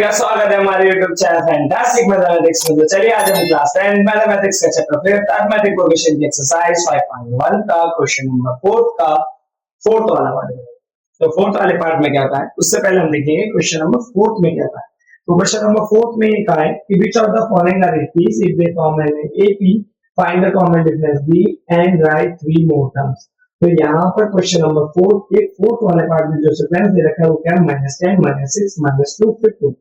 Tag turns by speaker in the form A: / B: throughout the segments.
A: सभी का स्वागत है हमारे YouTube चैनल फैंटास्टिक मैथमेटिक्स में। तो चलिए आज हम क्लास 10 मैथमेटिक्स का चैप्टर फिफ्थ अरिथमेटिक प्रोग्रेशन की एक्सरसाइज 5.1 का क्वेश्चन नंबर 4 का फोर्थ वाला पार्ट है। तो फोर्थ वाले पार्ट में क्या था, उससे पहले हम देखेंगे क्वेश्चन नंबर फोर्थ में क्या था। तो क्वेश्चन नंबर फोर्थ में ये कहा है कि which of the following are repeats if they form an AP, find the common difference B and write three more terms। तो यहाँ पर क्वेश्चन नंबर फोर्थ वाले पार्ट में जो सीक्वेंस दे रखा है वो क्या है, -10 -6 -2 फिर 2।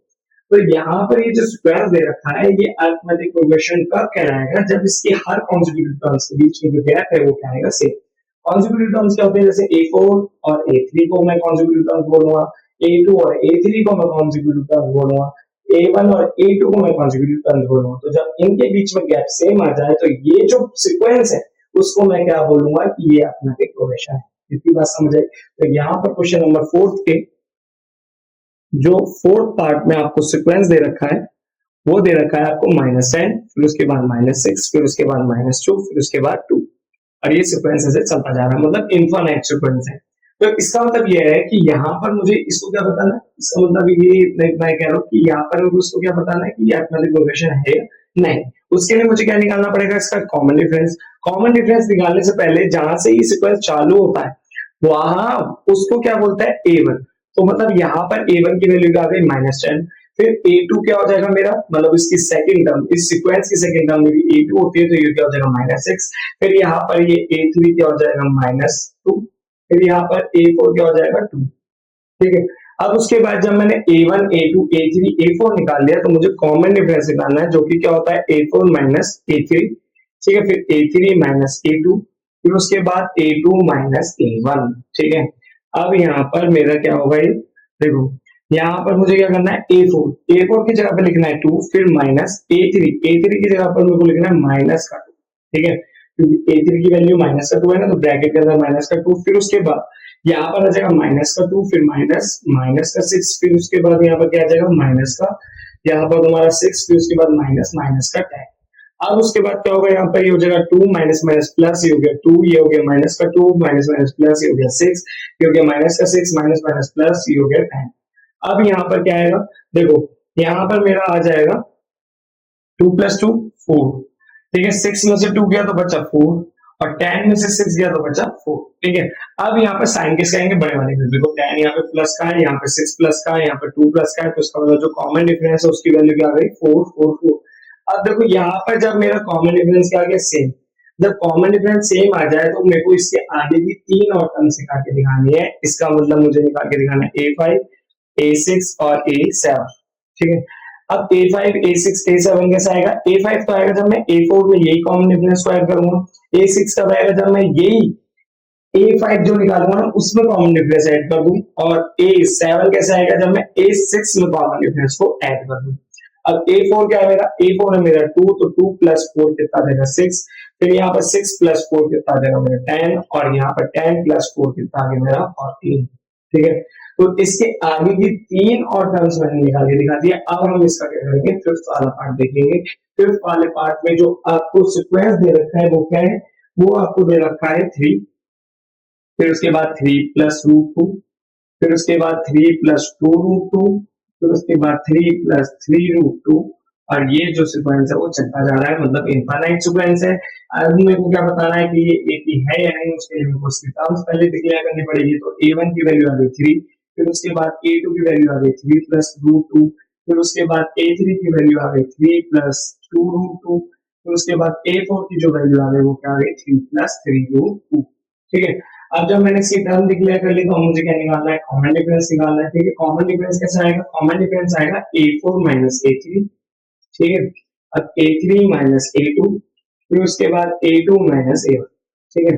A: तो यहाँ पर ये जो सीक्वेंस दे रखा है ये अरिथमेटिक प्रोग्रेशन कब कहलाएगा, जब इसके हर कॉन्सेक्यूटिव टर्म्स के बीच में जो गैप है वो कहलाएगा सेम। कॉन्सेक्यूटिव टर्म्स क्या होते हैं, जैसे A4 और A3 को मैं कॉन्सेक्यूटिव टर्म्स बोलूंगा, A2 और A3 को मैं कॉन्सेक्यूटिव टर्म्स बोलूंगा, A1 और A2 को मैं कॉन्सेक्यूटिव टर्म्स बोलूंगा। तो जब इनके बीच में गैप सेम आ जाए तो ये जो सीक्वेंस है उसको मैं क्या बोलूंगा कि ये अरिथमेटिक प्रोग्रेशन है। इतनी बात समझ आई। तो यहाँ पर क्वेश्चन नंबर फोर्थ के जो फोर्थ पार्ट में आपको सीक्वेंस दे रखा है वो दे रखा है आपको -10, फिर उसके बाद -6, फिर उसके बाद -2, फिर उसके बाद 2, और ये सीक्वेंस ऐसे चलता जा रहा है, मतलब इनफाइनाइट सीक्वेंस है। तो इसका मतलब ये है कि यहाँ पर मुझे इसको क्या बताना है, इसका मतलब ये मैं कह रहा हूँ कि यहाँ पर मुझे उसको क्या बताना है कि ये अरिथमेटिक प्रोग्रेशन है नहीं। उसके लिए मुझे क्या निकालना पड़ेगा, इसका कॉमन डिफरेंस। कॉमन डिफरेंस निकालने से पहले जहां से ये सीक्वेंस चालू होता है वहां उसको क्या बोलता है, A1। तो मतलब यहाँ पर A1 की वैल्यू क्या आ गई, -10। फिर A2 क्या हो जाएगा मेरा, मतलब इसकी सेकंड टर्म, इस सीक्वेंस की सेकंड टर्म मेरी A2 होती है, तो ये क्या हो जाएगा -6। फिर यहाँ पर ये A3 क्या हो जाएगा -2, फिर यहाँ पर A4 क्या हो जाएगा 2। ठीक है, अब उसके बाद जब मैंने A1 A2 A3 A4 निकाल लिया तो मुझे कॉमन डिफरेंस निकालना है, जो कि क्या होता है A4 A3। ठीक है, फिर A3 A2, फिर उसके बाद A2 A1। ठीक है, अब यहाँ पर मेरा क्या होगा, ये देखो यहाँ पर मुझे क्या करना है, A4 की जगह पे लिखना है 2, फिर A3 की जगह पर मेरे को लिखना है -2। ठीक है, क्योंकि A3 की वैल्यू -2 है ना, तो ब्रैकेट के अंदर -2, फिर उसके बाद यहाँ पर आ जाएगा -2, फिर -6, फिर उसके बाद यहाँ पर क्या आ जाएगा यहाँ पर तुम्हारा 6, फिर उसके बाद -10। अब उसके बाद क्या होगा, यहाँ पर ये हो जाएगा 2 माइनस माइनस प्लस, ये हो गया 2, ये हो गया -2 माइनस माइनस प्लस, ये हो गया 6, ये हो गया -6 माइनस माइनस प्लस, ये हो गया 10। अब यहाँ पर क्या आएगा, देखो यहाँ पर मेरा आ जाएगा 2 + 2 4। ठीक है, 6 में से 2 गया तो बचा 4, और 10 में से 6 गया तो बचा 4। ठीक है, अब यहाँ पर साइन किसका आएंगे, बड़े वाले का। देखो 10 यहाँ पे प्लस का है, यहाँ पे 6 प्लस का है, यहाँ पे 2 प्लस का है, तो इसका मतलब जो कॉमन डिफरेंस है उसकी वैल्यू क्या आ गई, 4 4 4। अब देखो यहाँ पर जब मेरा कॉमन डिफरेंस क्या आ गया, सेम। जब कॉमन डिफरेंस सेम आ जाए तो मेरे को इसके आगे भी 3 और टर्म्स निकाल के दिखानी है। इसका मतलब मुझे निकाल के दिखाना है A5 A6 और A7। ठीक है, अब A5 A6 A7 कैसा आएगा, A5 तो आएगा जब मैं A4 में यही कॉमन डिफरेंस को ऐड करूंगा। A6 कब आएगा, जब मैं यही A5 जो निकालूंगा ना उसमें कॉमन डिफरेंस ऐड कर दूं। और A7 कैसे आएगा, जब मैं A6 में कॉमन डिफरेंस को ऐड कर दूं। अब A4 क्या है मेरा, A4 है मेरा 2, तो 2 + 4 कितना देगा 6, फिर यहाँ पर 6 + 4 कितना देगा मेरा 10, और यहाँ पर 10 + 4 कितना आ गया मेरा 14। ठीक है, तो इसके आगे की 3 और टर्म्स मैंने निकाल के दिखा दिया। अब हम इसका क्या करेंगे, फिफ्थ वाला पार्ट देखेंगे। फिफ्थ वाले पार्ट में जो आपको सीक्वेंस दे रखा है वो क्या है, वो आपको दे रखा है 3, फिर उसके बाद 3 + √2, फिर उसके बाद 3 + 2 √2, फिर उसके बाद 3 + 3 √2, और ये जो सीक्वेंस है वो चलता जा रहा है, मतलब इनफाइनाइट सीक्वेंस है। अब मेरे को क्या बताना है कि ये AP है या नहीं, उसके लिए मेरे को इसकी टर्म्स पहले डिक्लेयर करनी पड़ेगी। तो A1 की वैल्यू आ गई 3, फिर उसके बाद A2 की वैल्यू आ गई 3 + √2, फिर उसके बाद A3 की वैल्यू आ गई 3 + 2 √2, फिर उसके बाद A4 की जो वैल्यू आ गई वो क्या आ गई, 3 + 3 √2। ठीक है, अब जब मैंने इसकी टर्म डिक्लेयर कर ली तो मुझे क्या निकालना है, कॉमन डिफरेंस निकालना है। ठीक है, कॉमन डिफरेंस कैसे आएगा, कॉमन डिफरेंस आएगा A4 - A3। ठीक है, अब A3 - A2, फिर उसके बाद A2 - A1। ठीक है,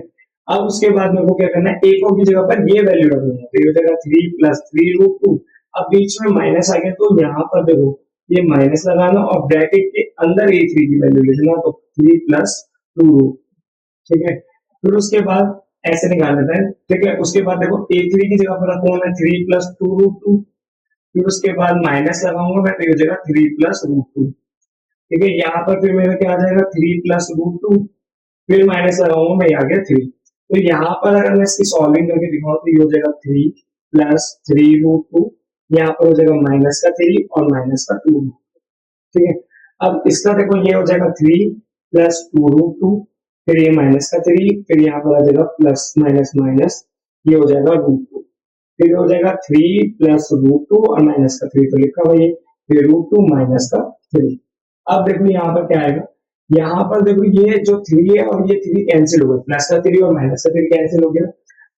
A: अब उसके बाद मेरे को क्या करना है, A4 की जगह पर ये वैल्यू रखनी है, तो ये हो जाएगा 3 + 3 √2। अब बीच में माइनस आ गया तो यहाँ पर देखो ये माइनस लगाना और ब्रैकेट के अंदर A3 की वैल्यू लिखना, तो 3 + 2 √2। ठीक है, फिर उसके बाद ऐसे निकाल लेते हैं। ठीक है, उसके बाद देखो A3 की जगह पर रखूंगा मैं 3 + 2 √2, फिर उसके बाद माइनस लगाऊंगा मैं, तो ये हो जाएगा 3 + √2। ठीक है, यहाँ पर फिर मेरा क्या आ जाएगा 3 + √2, फिर माइनस लगाऊंगा मैं, आ गया 3। तो यहाँ पर अगर मैं इसकी सॉल्विंग करके दिखाऊं तो ये हो जाएगा 3 + 3 √2, यहाँ पर हो जाएगा माइनस का 3 और माइनस का 2, ठीक है। अब इसका देखो ये हो जाएगा 3 प्लस 2 रूट 2, फिर ये माइनस का 3, फिर यहाँ पर आ जाएगा प्लस माइनस माइनस, ये हो जाएगा रूट 2, फिर हो जाएगा 3 प्लस रूट 2 और माइनस का 3 तो लिखा हुआ है, फिर रूट 2 माइनस का 3। अब देखो यहाँ पर क्या आएगा, यहाँ पर देखो ये जो 3 है और ये 3 कैंसिल हो गए, प्लस का 3 और माइनस का 3 कैंसिल हो गया।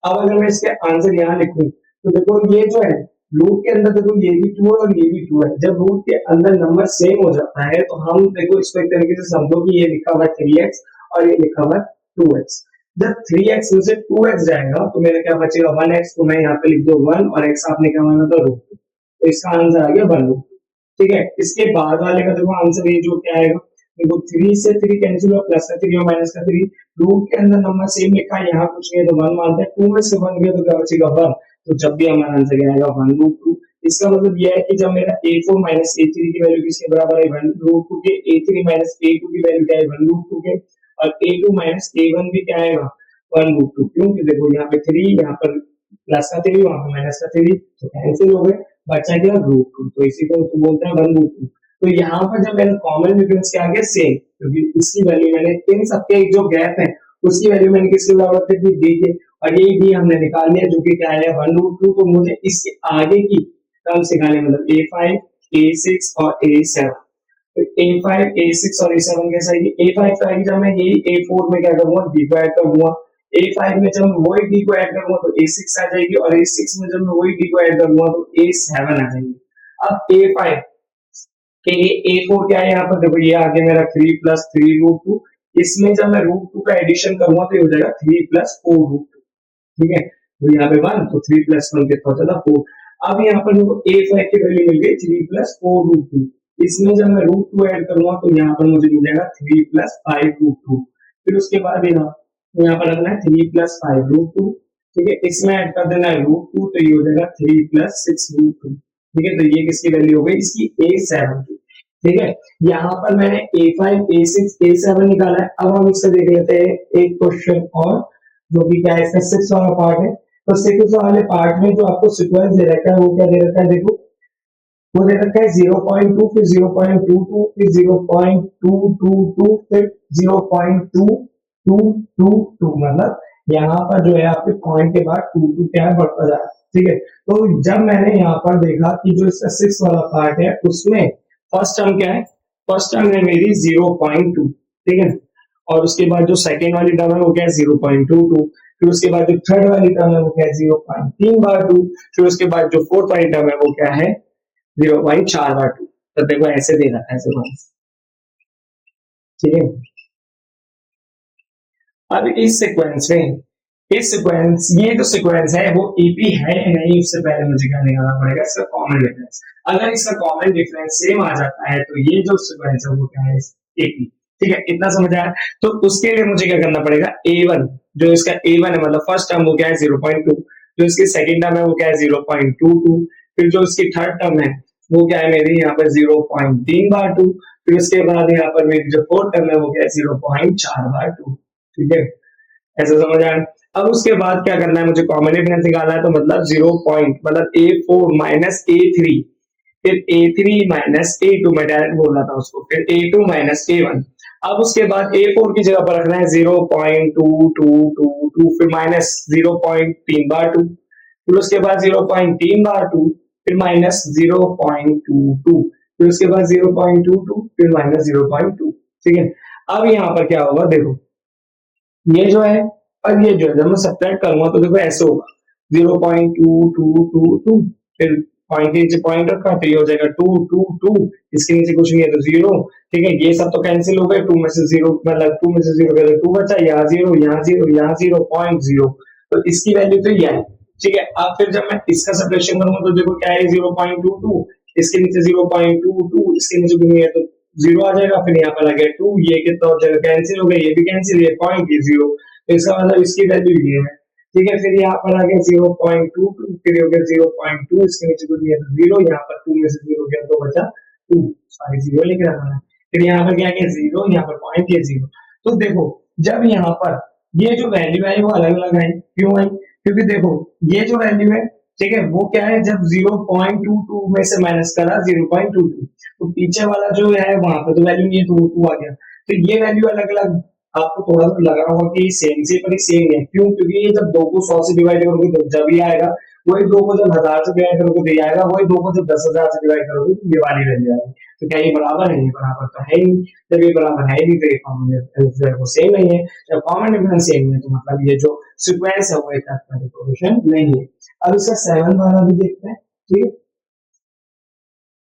A: अब अगर मैं इसके आंसर यहाँ लिखूं तो देखो ये जो है रूट के अंदर देखो ये भी 2 है और ये भी 2 है, जब रूट के अंदर नंबर सेम हो जाता है तो हम देखो इसको एक तरीके से समझो कि ये लिखा हुआ है 3x और ये लिखा हुआ है 2x। जब 3x में से 2x जाएगा तो मेरा क्या बचेगा 1x, तो मैं यहाँ पे लिख दो 1 और x आपने क्या माना था रूट, तो इसका आंसर आ गया 1 रूट, ठीक है। इसके बाद वाले का देखो आंसर ये जो क्या आएगा, देखो 3 से 3 कैंसिल हुआ, प्लस का 3 और माइनस का 3, रूट के अंदर नंबर सेम लिखा है, यहाँ कुछ नहीं है तो 1 मानते हैं, 2 में से 1 गया तो क्या बचेगा 1, तो जब भी हमारा आंसर क्या आएगा 1 रूट 2। इसका मतलब यह है कि जब मेरा a4 माइनस a3 की वैल्यू किसके बराबर है 1 रूट 2 के, a3 माइनस a2 की वैल्यू क्या है 1 रूट 2 के, और a2 माइनस a1 भी क्या आएगा 1 रूट 2, क्योंकि देखो यहाँ पे 3, यहाँ पर प्लस का 3, वहां पे माइनस का 3 तो कैंसिल हो गए, बचा क्या रूट 2, तो इसी को तो बोलते हैं 1 रूट 2। तो यहाँ पर जब मैंने कॉमन डिफरेंस क्या आ गया सेम, क्योंकि इसकी वैल्यू मैंने इन सबके जो गैप है उसकी वैल्यू मैंने किसके बराबर कर दी डी के, और ये डी हमने निकाल लिया जो कि क्या है 1 रूट 2। तो मुझे इसके आगे की टर्म्स निकालने मतलब a5 a6 और a7, तो a5 a6 और a7 कैसा आएगी, a5 तो आएगी जब मैं यही a4 में क्या करूंगा d को ऐड करूंगा, a5 में जब मैं वही d को ऐड करूंगा तो a6 आ जाएगी, और a6 में जब मैं वही d को ऐड करूंगा तो a7 आ जाएगी। अब a5 के लिए a4 क्या है, यहाँ पर देखो ये आ गया मेरा 3 प्लस 3 रूट 2, इसमें जब मैं रूट 2 का एडिशन करूंगा तो ये हो जाएगा 3 प्लस 4 रूट 2, ठीक है। तो यहाँ पे 1 तो 3 प्लस 1 कितना होता था 4। अब यहाँ पर देखो a5 की वैल्यू मिल गई 3 प्लस 4 रूट 2, इसमें जब मैं रूट 2 ऐड करूंगा तो यहाँ पर मुझे मिल जाएगा 3 प्लस 5 रूट 2, फिर उसके बाद यहाँ पर रखना है 3 प्लस 5 रूट 2, ठीक है। इसमें ऐड कर देना है रूट 2 तो ये हो जाएगा 3 प्लस 6 रूट 2, ठीक है। तो ये किसकी वैल्यू हो गई इसकी a7 की, ठीक है। यहाँ पर मैंने a5 a6 a7 निकाला है। अब हम इससे देख लेते हैं एक क्वेश्चन और, जो कि क्या है इसका 6 वाला पार्ट है। तो 6 वाले पार्ट में जो आपको सीक्वेंस दे रखा है वो क्या दे रखा है, देखो वो दे रखा है 0.2 फिर 0.22 फिर 0.222 फिर 0.2222, मतलब यहाँ पर जो है आपके पॉइंट के बाद 2 क्या है बढ़ता जा रहा है, ठीक है। तो जब मैंने यहाँ पर देखा कि जो इसका 6 वाला पार्ट है उसमें फर्स्ट टर्म क्या है, फर्स्ट टर्म है मेरी 0.2, ठीक है। और उसके बाद जो सेकेंड वाली टर्म है वो क्या है 0.22, फिर उसके बाद जो थर्ड वाली टर्म है वो क्या है 0.3/2, फिर उसके बाद जो फोर्थ वाली टर्म है वो क्या है 0.4/2। तो देखो ऐसे दे रखा है सिक्वेंस, ठीक है। अब इस सीक्वेंस में ये जो सीक्वेंस है वो एपी है या नहीं, उससे पहले मुझे क्या निकालना पड़ेगा इसका कॉमन डिफरेंस। अगर इसका कॉमन डिफरेंस सेम आ जाता है तो ये जो सीक्वेंस है वो क्या है एपी, ठीक है। इतना समझ आया। तो उसके लिए मुझे क्या करना पड़ेगा a1, जो इसका a1 है मतलब फर्स्ट टर्म वो क्या है 0.2, जो इसकी सेकंड टर्म है वो क्या है 0.22, फिर जो इसकी थर्ड टर्म है वो क्या है मेरी यहाँ पर 0.3/2, फिर उसके बाद यहाँ पर मेरी जो फोर्थ टर्म है वो क्या है 0.4/2, ठीक है। ऐसा समझ आया। अब उसके बाद क्या करना है, मुझे कॉमन डिफरेंस निकालना है, तो मतलब 0 पॉइंट मतलब a4 माइनस a3, फिर a3 माइनस a2, मैं डायरेक्ट बोल रहा था उसको, फिर a2 माइनस a1। अब उसके बाद a4 की जगह पर रखना है 0.2222, फिर माइनस 0.3/2, फिर उसके बाद 0.3/2, फिर माइनस 0.22, फिर उसके बाद 0.22, फिर माइनस 0.2, ठीक है। अब यहाँ पर क्या होगा देखो, ये जो है और ये जो है जब मैं सब्ट्रैक्ट करूंगा तो देखो ऐसे होगा 0.2222, फिर पॉइंट के नीचे पॉइंट रखा तो ये हो जाएगा 222, इसके नीचे कुछ नहीं है तो 0, ठीक है। ये सब तो कैंसिल हो गए, 2 में से 0 मतलब 2 में से 0 गया तो 2 बचा, यहाँ 0 यहाँ 0 यहाँ 0.0, तो इसकी वैल्यू तो ये है, ठीक है। अब फिर जब मैं इसका सब्ट्रैक्शन करूंगा तो देखो क्या है 0.22, इसके नीचे 0.22, इसके नीचे भी नहीं है तो 0 आ जाएगा, फिर यहाँ पर आ गया 2, ये कितना हो जाएगा कैंसिल हो गया, ये भी कैंसिल, ये पॉइंट ये 0, तो इसका मतलब इसकी वैल्यू ये है, ठीक है। फिर यहाँ पर आ गया 0.22, फिर हो गया 0.2, इसके नीचे कुछ नहीं है तो 0, यहाँ पर 2 में से 0 गया तो बचा 2, सॉरी 0 लिख रहा था। फिर यहाँ पर क्या गया 0, यहाँ पर पॉइंट ये 0। तो देखो जब यहाँ पर ये जो वैल्यू आई वो अलग अलग आई, क्यों आई, क्योंकि देखो ये जो वैल्यू है ठीक है, वो क्या है, जब 0.22 में से माइनस करा 0.22, तो पीछे वाला जो है वहां पे तो वैल्यू नहीं है, तो वो 2 आ गया। तो ये वैल्यू अलग अलग आपको थोड़ा सा लग रहा होगा कि सेम से, पर सेम है। क्यों? क्योंकि ये जब 2 को 100 से डिवाइड करोगे तो जब ये आएगा, वही 2 को जब 1000 से डिवाइड करोगे तो ये आएगा, वही 2 को जब 10,000 से डिवाइड करोगे तो ये वाली वैल्यू आएगी। तो क्या ये बराबर है? ये बराबर तो है ही नहीं। जब ये बराबर है ही नहीं तो ये कॉमन डिफरेंस जो है वो सेम नहीं है। जब कॉमन डिफरेंस सेम है तो मतलब ये जो सीक्वेंस है वो एक अरिथमेटिक प्रोग्रेशन नहीं है। अब इसका 7 वाला भी देखते हैं। ठीक है,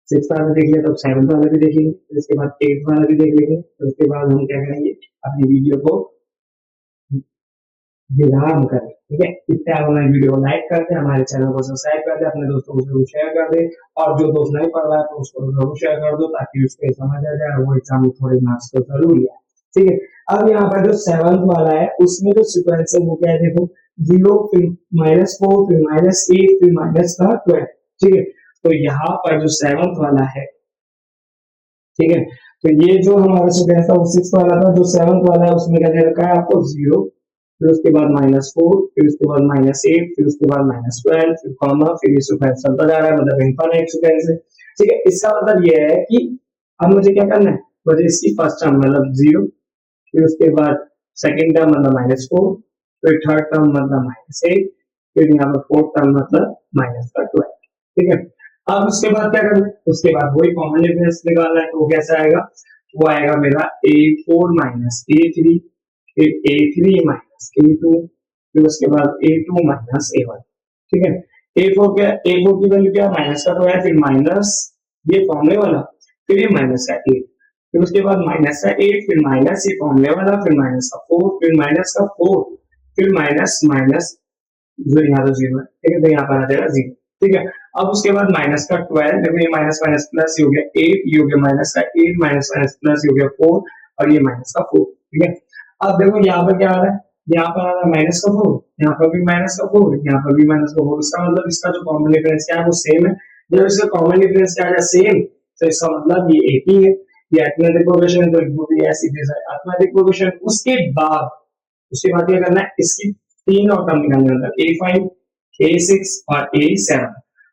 A: 6 वाला देख लिया तो 7 वाला भी देखेंगे, फिर उसके बाद 8 वाला भी देख लेंगे, फिर उसके बाद हम क्या करेंगे, अपनी वीडियो को विराम करें। ठीक है, इससे आप हमारी वीडियो को लाइक कर दें, हमारे चैनल को सब्सक्राइब कर दें, अपने दोस्तों को जरूर शेयर कर दें, और जो दोस्त नहीं पढ़ रहा है तो उसको जरूर शेयर कर दो ताकि उसको समझ आ जाए और वो एग्जाम में थोड़े मार्क्स तो जरूरी है। ठीक है, अब यहाँ पर जो 7th वाला है उसमें जो सीक्वेंस है वो क्या है, देखो 0 फिर -4 फिर -8 फिर -12। ठीक है, तो यहाँ पर जो 7th वाला है, ठीक है, तो ये जो हमारा सीक्वेंस था वो 6 वाला था, जो 7th वाला है उसमें क्या दे रखा है आपको 0, फिर उसके बाद -4, फिर उसके बाद -8, फिर उसके बाद -12, फिर कॉमा, फिर ये सीक्वेंस चलता जा रहा है, मतलब इनफाइनाइट सीक्वेंस है। ठीक है, इसका मतलब ये है कि अब मुझे क्या करना है, मुझे इसकी फर्स्ट टर्म मतलब 0, फिर उसके बाद सेकंड टर्म मतलब -4, फिर थर्ड टर्म मतलब -8, फिर यहाँ पर फोर्थ टर्म मतलब -12। ठीक है, अब उसके बाद क्या करना है, उसके बाद वही कॉमन डिफरेंस निकालना है, तो वो कैसा आएगा, वो आएगा मेरा A4 -A3, फिर A3 -A2, फिर उसके बाद A2 -A1। ठीक है, A4 क्या, A4 की वैल्यू क्या, माइनस का तो है, फिर माइनस ये फॉर्मूले वाला, फिर ये माइनस का 8, फिर उसके बाद माइनस का 8, फिर माइनस ये फॉर्मूले वाला, फिर माइनस का 4, फिर माइनस का 4, फिर माइनस माइनस जो यहाँ तो 0 है। ठीक है, तो यहाँ पर आ जाएगा 0। ठीक है, अब उसके बाद माइनस का 12, देखो ये माइनस माइनस प्लस हो गया 8, ये हो गया माइनस का 8, माइनस माइनस प्लस हो गया 4, और ये माइनस का 4। ठीक है, अब देखो यहाँ पर क्या आ रहा है, यहाँ पर आ रहा है माइनस का 4, यहाँ पर भी माइनस का 4, यहाँ पर भी माइनस का 4। इसका मतलब इसका जो कॉमन डिफरेंस क्या है वो सेम है। जब इसका कॉमन डिफरेंस क्या है, सेम, तो इसका मतलब ये एक ही है। ये अरिथमेटिक प्रोग्रेशन है, तो वो भी ऐसी अरिथमेटिक प्रोग्रेशन। उसके बाद क्या करना है, इसकी तीन और टर्म निकालने, मतलब A5, A6 और A7।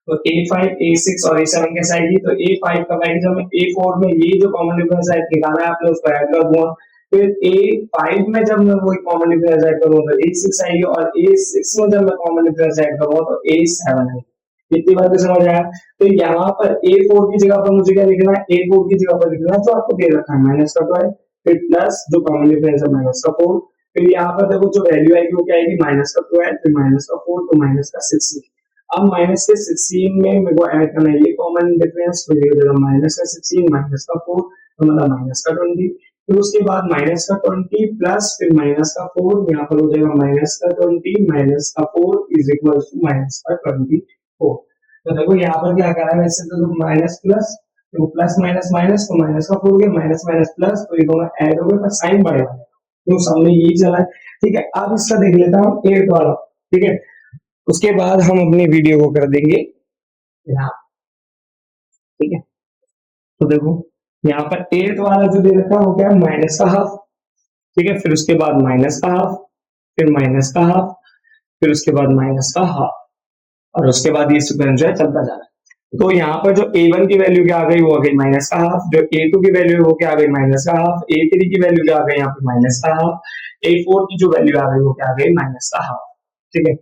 A: तो A5, A6 और A7 कैसे आएगी, तो A5 कब आएगी, जब मैं A4 में ये जो कॉमन डिफरेंस है निकाला है आपने उसको ऐड कर दूंगा, फिर A5 में जब मैं वही कॉमन डिफरेंस ऐड करूंगा तो A6 आएगी, और A6 में जब मैं कॉमन डिफरेंस ऐड करूंगा तो A7 आएगी। इतनी बात तो समझ आया। तो यहाँ पर A4 की जगह पर मुझे क्या लिखना है, A4 की जगह पर लिखना है जो आपको दे रखा है माइनस का 12, फिर प्लस जो कॉमन डिफरेंस है माइनस का 4, फिर यहाँ पर देखो जो वैल्यू आएगी वो क्या आएगी, माइनस का 12, फिर माइनस का 4, तो माइनस का 16। अब माइनस के 16 में मेरे को ऐड करना है ये कॉमन डिफरेंस, तो ये हो जाएगा माइनस का 16 माइनस का 4, तो मतलब माइनस का 20। फिर उसके बाद माइनस का 20 प्लस फिर माइनस का 4, यहाँ पर हो जाएगा माइनस का 20 माइनस का 4 इज इक्वल टू माइनस का 24। तो देखो यहाँ पर क्या कर रहा है, वैसे तो माइनस प्लस, तो प्लस माइनस माइनस, तो माइनस का 4 गया, माइनस माइनस प्लस, तो ये दोनों ऐड हो गए पर साइन बढ़ेगा, तो सामने यही चला है। ठीक है, अब इसका देख लेता हूँ 8 वाला। ठीक है, उसके बाद हम अपनी वीडियो को कर देंगे यहाँ। ठीक है, तो देखो यहाँ पर 8 वाला जो दे रखा है वो क्या है, माइनस का हाफ। ठीक है, फिर उसके बाद माइनस का हाफ, फिर माइनस का हाफ, फिर उसके बाद माइनस का हाफ, और उसके बाद ये सीक्वेंस जो है चलता जा रहा है। तो यहाँ पर जो A1 की वैल्यू क्या आ गई, वो आ गई माइनस का हाफ, जो A2 की वैल्यू है वो क्या आ गई, माइनस का हाफ, A3 की वैल्यू क्या आ गई यहाँ पे, माइनस का हाफ, A4 की जो वैल्यू आ गई वो क्या आ गई, माइनस का हाफ। ठीक है,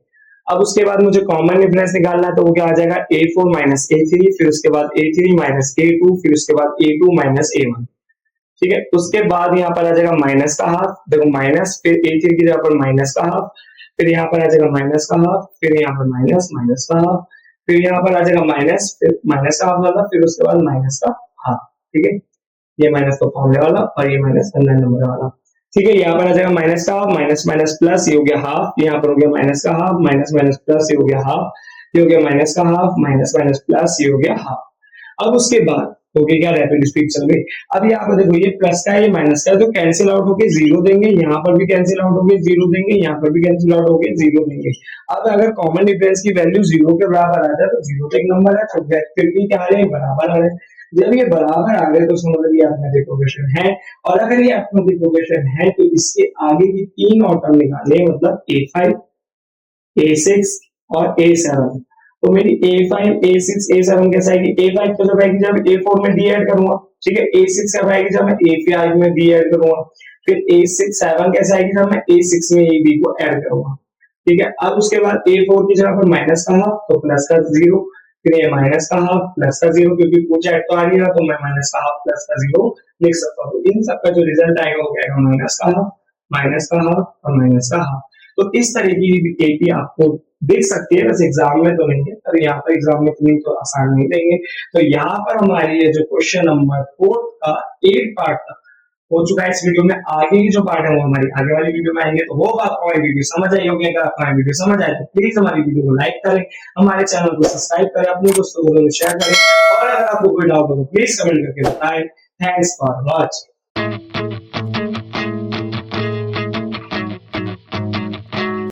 A: अब उसके बाद मुझे कॉमन डिफरेंस निकालना है, तो वो क्या आ जाएगा, A4 माइनस A3, फिर उसके बाद A3 माइनस A2, फिर उसके बाद A2 माइनस A1। ठीक है, उसके बाद यहाँ पर आ जाएगा माइनस का हाफ, देखो माइनस, फिर A3 की जगह पर माइनस का हाफ, फिर यहाँ पर आ जाएगा माइनस का हाफ, फिर यहाँ पर माइनस माइनस का हाफ, फिर यहाँ पर आ जाएगा माइनस, फिर माइनस का हाफ वाला, फिर उसके बाद माइनस का हाफ। ठीक है, ये माइनस का फॉर्मूले वाला और ये माइनस का नंबर वाला। ठीक है, यहाँ पर आ जाएगा माइनस का हाफ, माइनस माइनस प्लस, ये हो गया हाफ, यहाँ पर हो गया माइनस का हाफ, माइनस माइनस प्लस, ये हो गया हाफ, ये हो गया माइनस का हाफ, माइनस माइनस प्लस, ये हो गया हाफ। अब उसके बाद हो गया क्या, रैपिड स्पीड चल गई। अब यहाँ पर देखो ये प्लस का है ये माइनस का है, तो कैंसिल आउट होके जीरो देंगे, यहाँ पर भी कैंसिल आउट होके जीरो देंगे, यहाँ पर भी कैंसिल आउट होके जीरो देंगे। अब अगर कॉमन डिफरेंस की वैल्यू जीरो के बराबर आ जाए तो जीरो तो एक नंबर है, तो फिर भी क्या आ रहे हैं, बराबर आ रहे हैं। जब ये बराबर आ गए तो उसका मतलब ये अरिथमेटिक प्रोग्रेशन है, और अगर ये अरिथमेटिक प्रोग्रेशन है तो इसके आगे की तीन और टर्म निकाले, मतलब A5, A6 और A7। तो मेरी A5 A6 A7 कैसे आएगी? A5 तो जब आएगी जब A4 में D ऐड करूंगा, ठीक है। A6 कब आएगी? जब मैं A5 में B ऐड करूंगा। फिर A6 7 कैसे आएगी? जब मैं A6 में AB को ऐड करूंगा, ठीक है। अब उसके बाद A4 की जगह पर माइनस का हाफ तो प्लस का जीरो, फिर ये माइनस का हाफ प्लस का जीरो, क्योंकि पूछा है तो आ रही है तो मैं माइनस का हाफ प्लस का जीरो लिख सकता हूँ। तो इन सबका जो रिजल्ट आएगा वो क्या आएगा? माइनस का हाफ और माइनस का हाफ। तो इस तरीके की केपी आपको दिख सकती है, बस एग्जाम में तो नहीं है, पर यहाँ पर एग्जाम में इतनी तो आसान नहीं देंगे। तो यहाँ पर हमारी ये जो क्वेश्चन नंबर 4 का 8 पार्ट तक हो चुका है। इस वीडियो में आगे की जो पार्ट है वो हमारी आगे वाली वीडियो में आएंगे। तो वो आपको हमारी वीडियो समझ आई होगी। अगर आपको हमारी वीडियो समझ आए तो प्लीज हमारी वीडियो को लाइक करें, हमारे चैनल को सब्सक्राइब करें, अपने दोस्तों को शेयर करें, और अगर आपको कोई डाउट हो तो प्लीज कमेंट करके बताएं। Thanks for watching.